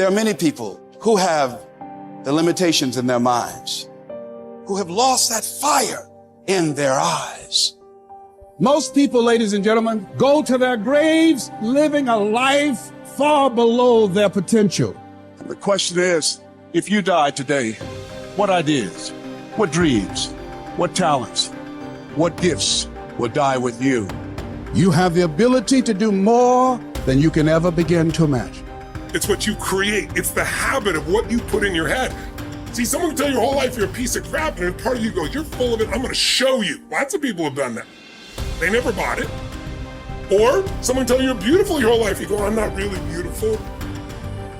There are many people who have the limitations in their minds, who have lost that fire in their eyes. Most people, ladies and gentlemen, go to their graves living a life far below their potential. The question is, if you died today, what ideas, what dreams, what talents, what gifts will die with you? You have the ability to do more than you can ever begin to imagine. It's what you create. It's the habit of what you put in your head. See, someone can tell you your whole life you're a piece of crap, and part of you goes, you're full of it, I'm gonna show you. Lots of people have done that. They never bought it. Or someone tell you you're beautiful your whole life, you go, I'm not really beautiful.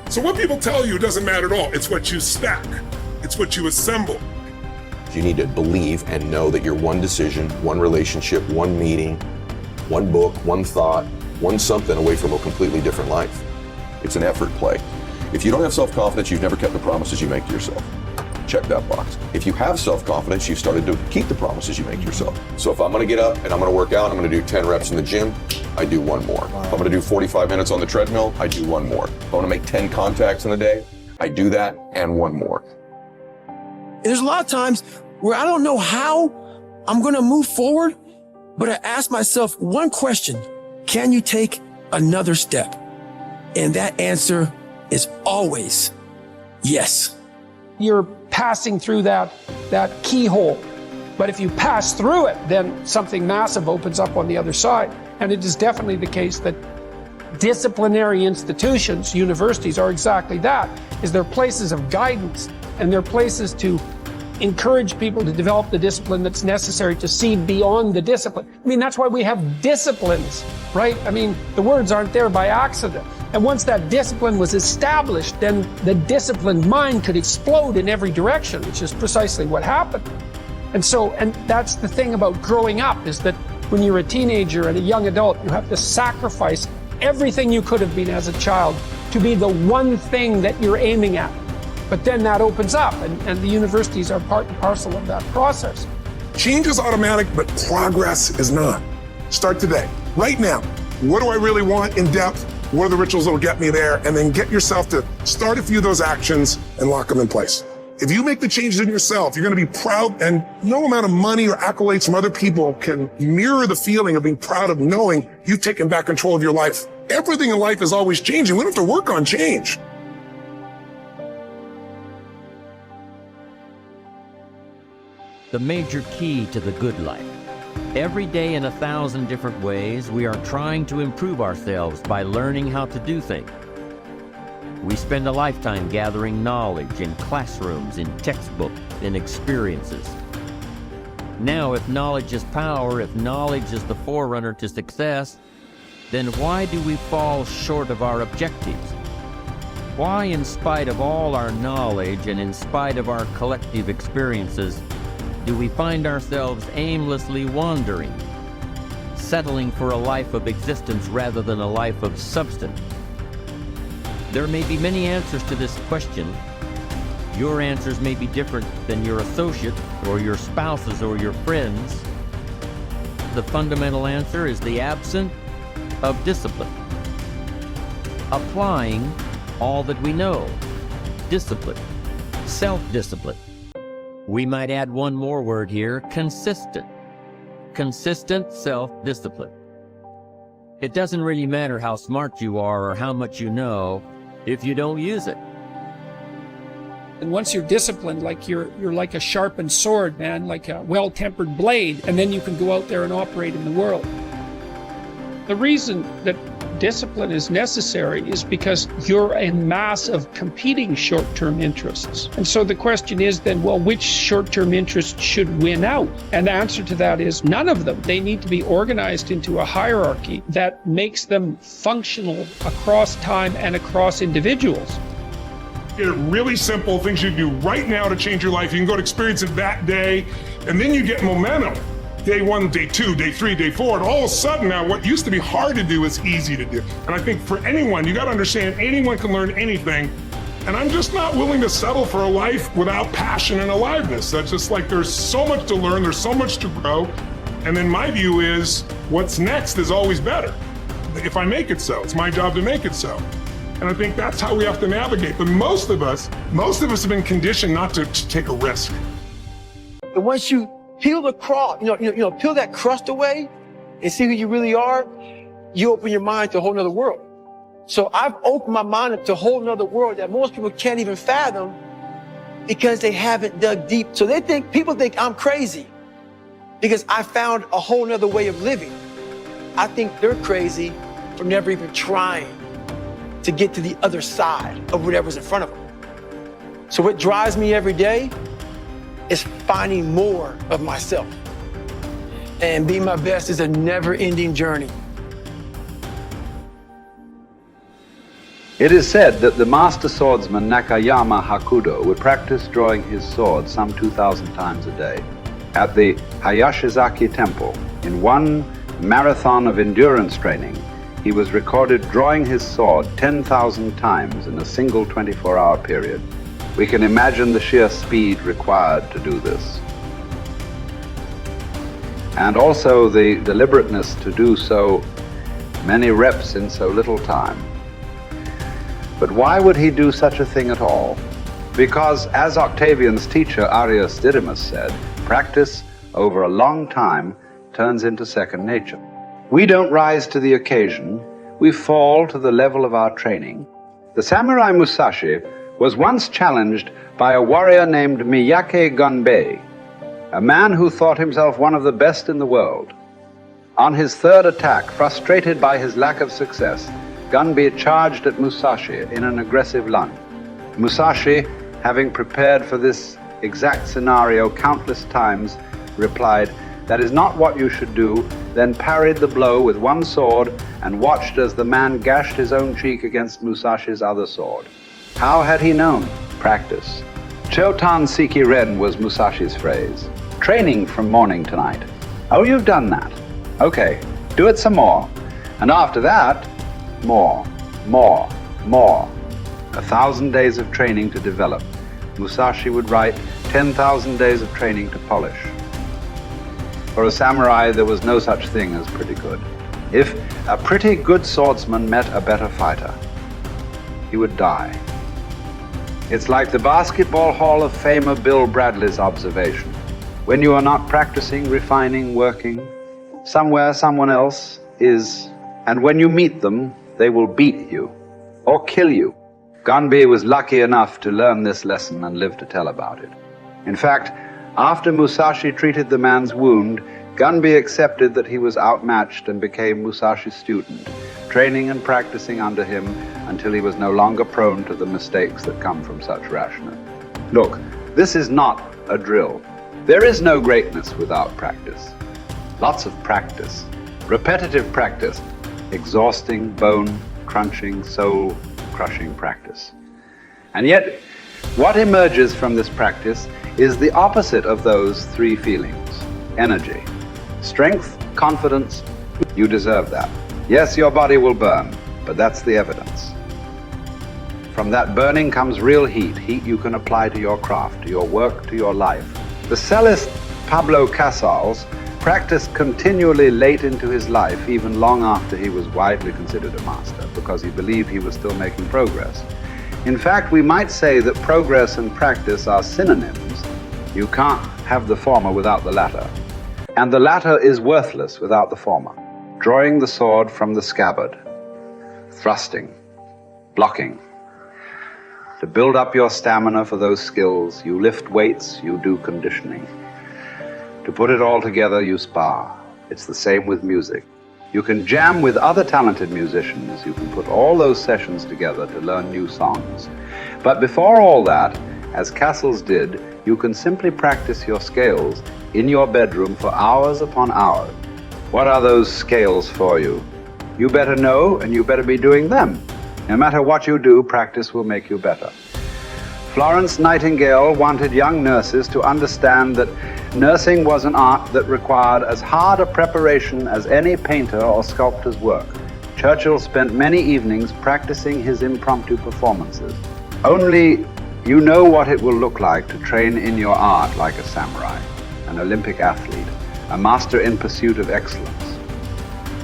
So what people tell you doesn't matter at all. It's what you stack. It's what you assemble. You need to believe and know that you're one decision, one relationship, one meeting, one book, one thought, one something away from a completely different life. It's an effort play. If you don't have self-confidence, you've never kept the promises you make to yourself. Check that box. If you have self-confidence, you've started to keep the promises you make to yourself. So if I'm gonna get up and I'm gonna work out, I'm gonna do 10 reps in the gym, I do one more. If I'm gonna do 45 minutes on the treadmill, I do one more. If I'm gonna make 10 contacts in a day, I do that and one more. There's a lot of times where I don't know how I'm gonna move forward, but I ask myself one question: can you take another step? And that answer is always yes. You're passing through that keyhole. But if you pass through it, then something massive opens up on the other side. And it is definitely the case that disciplinary institutions, universities, are exactly that, is they're places of guidance, and they're places to encourage people to develop the discipline that's necessary to see beyond the discipline. I mean, that's why we have disciplines, right? I mean, the words aren't there by accident. And once that discipline was established, then the disciplined mind could explode in every direction, which is precisely what happened. And that's the thing about growing up, is that when you're a teenager and a young adult, you have to sacrifice everything you could have been as a child to be the one thing that you're aiming at. But then that opens up, and the universities are part and parcel of that process. Change is automatic, but progress is not. Start today, right now. What do I really want in depth? What are the rituals that will get me there? And then get yourself to start a few of those actions and lock them in place. If you make the changes in yourself, you're going to be proud, and no amount of money or accolades from other people can mirror the feeling of being proud of knowing you've taken back control of your life. Everything in life is always changing. We don't have to work on change. The major key to the good life. Every day in 1,000 different ways, we are trying to improve ourselves by learning how to do things. We spend a lifetime gathering knowledge in classrooms, in textbooks, in experiences. Now, if knowledge is power, if knowledge is the forerunner to success, then why do we fall short of our objectives? Why, in spite of all our knowledge and in spite of our collective experiences, do we find ourselves aimlessly wandering, settling for a life of existence rather than a life of substance? There may be many answers to this question. Your answers may be different than your associate or your spouse's or your friends. The fundamental answer is the absence of discipline. Applying all that we know. Discipline. Self-discipline. We might add one more word here: consistent. Consistent self-discipline. It doesn't really matter how smart you are or how much you know if you don't use it. And once you're disciplined, like you're like a sharpened sword, man, like a well-tempered blade, and then you can go out there and operate in the world. The reason that discipline is necessary is because you're a mass of competing short-term interests. And so the question is then, well, which short-term interest should win out? And the answer to that is none of them. They need to be organized into a hierarchy that makes them functional across time and across individuals. Get it really simple, things you do right now to change your life. You can go to experience it that day, and then you get momentum. Day 1, day 2, day 3, day 4, and all of a sudden now what used to be hard to do is easy to do. And I think for anyone, you gotta understand, anyone can learn anything. And I'm just not willing to settle for a life without passion and aliveness. That's just like, there's so much to learn, there's so much to grow. And then my view is, what's next is always better. If I make it so, it's my job to make it so. And I think that's how we have to navigate. But most of us have been conditioned not to take a risk. And once you peel the crust, peel that crust away and see who you really are, you open your mind to a whole nother world. So I've opened my mind up to a whole nother world that most people can't even fathom because they haven't dug deep. So people think I'm crazy because I found a whole nother way of living. I think they're crazy for never even trying to get to the other side of whatever's in front of them. So what drives me every day is finding more of myself. And being my best is a never-ending journey. It is said that the master swordsman Nakayama Hakudo would practice drawing his sword some 2,000 times a day. At the Hayashizaki Temple, in one marathon of endurance training, he was recorded drawing his sword 10,000 times in a single 24-hour period. We can imagine the sheer speed required to do this. And also the deliberateness to do so many reps in so little time. But why would he do such a thing at all? Because, as Octavian's teacher Arrius Didymus said, practice over a long time turns into second nature. We don't rise to the occasion, we fall to the level of our training. The samurai Musashi was once challenged by a warrior named Miyake Gunbei, a man who thought himself one of the best in the world. On his third attack, frustrated by his lack of success, Gunbei charged at Musashi in an aggressive lunge. Musashi, having prepared for this exact scenario countless times, replied, "That is not what you should do," then parried the blow with one sword and watched as the man gashed his own cheek against Musashi's other sword. How had he known? Practice. Chotan Siki Ren was Musashi's phrase. Training from morning to night. Oh, you've done that. Okay, do it some more. And after that, more. 1,000 days of training to develop. Musashi would write 10,000 days of training to polish. For a samurai, there was no such thing as pretty good. If a pretty good swordsman met a better fighter, he would die. It's like the Basketball Hall of Famer Bill Bradley's observation. When you are not practicing, refining, working, somewhere someone else is, and when you meet them, they will beat you or kill you. Gunbei was lucky enough to learn this lesson and live to tell about it. In fact, after Musashi treated the man's wound, Gunbei accepted that he was outmatched and became Musashi's student, training and practicing under him until he was no longer prone to the mistakes that come from such rashness. Look, this is not a drill. There is no greatness without practice. Lots of practice, repetitive practice, exhausting, bone-crunching, soul-crushing practice. And yet, what emerges from this practice is the opposite of those three feelings. Energy, strength, confidence. You deserve that. Yes, your body will burn, but that's the evidence. From that burning comes real heat, heat you can apply to your craft, to your work, to your life. The cellist Pablo Casals practiced continually late into his life, even long after he was widely considered a master, because he believed he was still making progress. In fact, we might say that progress and practice are synonyms. You can't have the former without the latter. And the latter is worthless without the former. Drawing the sword from the scabbard, thrusting, blocking. To build up your stamina for those skills, you lift weights, you do conditioning. To put it all together, you spar. It's the same with music. You can jam with other talented musicians. You can put all those sessions together to learn new songs. But before all that, as Casals did, you can simply practice your scales in your bedroom for hours upon hours. What are those scales for you? You better know, and you better be doing them. No matter what you do, practice will make you better. Florence Nightingale wanted young nurses to understand that nursing was an art that required as hard a preparation as any painter or sculptor's work. Churchill spent many evenings practicing his impromptu performances. Only you know what it will look like to train in your art like a samurai, an Olympic athlete, a master in pursuit of excellence.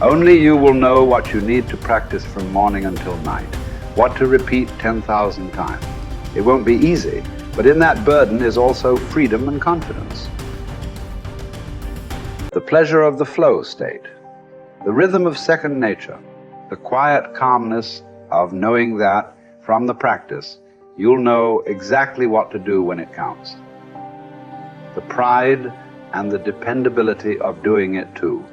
Only you will know what you need to practice from morning until night. what to repeat 10,000 times. It won't be easy, but in that burden is also freedom and confidence. The pleasure of the flow state, the rhythm of second nature, the quiet calmness of knowing that from the practice, you'll know exactly what to do when it counts. The pride and the dependability of doing it too.